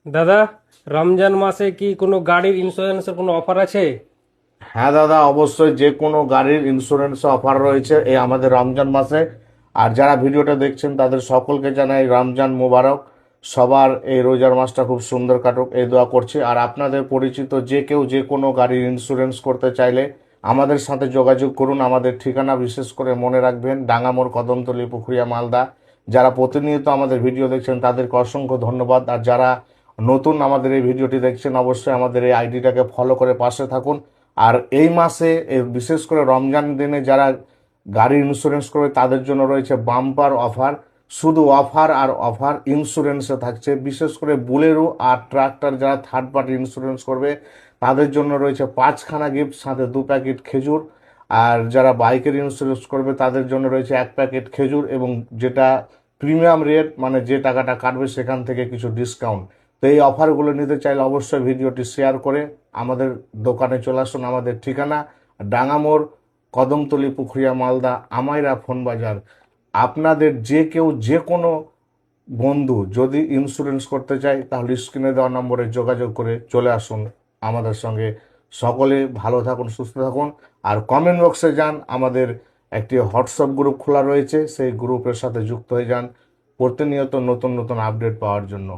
দাদা, রমজান মাসে কি কোনো গাড়ির ইন্স্যুরেন্সের কোনো অফার আছে? হ্যাঁ দাদা, অবশ্যই যে কোনো গাড়ির ইন্স্যুরেন্স অফার রয়েছে এই আমাদের রমজান মাসে। আর যারা ভিডিওটা দেখছেন তাদের সকলকে জানাই রমজান মোবারক। সবার এই রোজার মাসটা খুব সুন্দর কাটুক এই দোয়া করছি। আর আপনাদের পরিচিত যে কেউ যে কোনো গাড়ির ইন্স্যুরেন্স করতে চাইলে আমাদের সাথে যোগাযোগ করুন। আমাদের ঠিকানা বিশেষ করে মনে রাখবেন, ডাঙ্গামোড়, কদমতলী, পুখুরিয়া, মালদা। যারা প্রতিনিয়ত আমাদের ভিডিও দেখছেন তাদেরকে অসংখ্য ধন্যবাদ। আর যারা নতুন আমাদের এই ভিডিওটি দেখছেন অবশ্যই আমাদের এই আইডিটাকে ফলো করে পাশে থাকুন। আর এই মাসে বিশেষ করে রমজান দিনে যারা গাড়ির ইন্স্যুরেন্স করবে তাদের জন্য রয়েছে বাম্পার অফার। শুধু অফার আর অফার ইন্স্যুরেন্সে থাকছে। বিশেষ করে বুলেরো আর ট্রাক্টর যারা থার্ড পার্টি ইন্স্যুরেন্স করবে তাদের জন্য রয়েছে 5খানা গিফট, সাথে 2 প্যাকেট খেজুর। আর যারা বাইকের ইন্স্যুরেন্স করবে তাদের জন্য রয়েছে 1 প্যাকেট খেজুর, এবং যেটা প্রিমিয়াম রেট, মানে যে টাকাটা কাটবে সেখান থেকে কিছু ডিসকাউন্ট। তো এই অফারগুলো নিতে চাইলে অবশ্যই ভিডিওটি শেয়ার করে আমাদের দোকানে চলে আসুন। আমাদের ঠিকানা ডাঙ্গামোড়, কদমতলী, পুখুরিয়া, মালদা, আমাইরা ফোন বাজার। আপনাদের যে কেউ যে কোনো বন্ধু যদি ইন্স্যুরেন্স করতে চায় তাহলে স্ক্রিনে দেওয়া নম্বরে যোগাযোগ করে চলে আসুন আমাদের সঙ্গে। সকলে ভালো থাকুন, সুস্থ থাকুন। আর কমেন্ট বক্সে যান, আমাদের একটি হোয়াটসঅ্যাপ গ্রুপ খোলা রয়েছে, সেই গ্রুপের সাথে যুক্ত হয়ে যান প্রতিনিয়ত নতুন নতুন আপডেট পাওয়ার জন্য।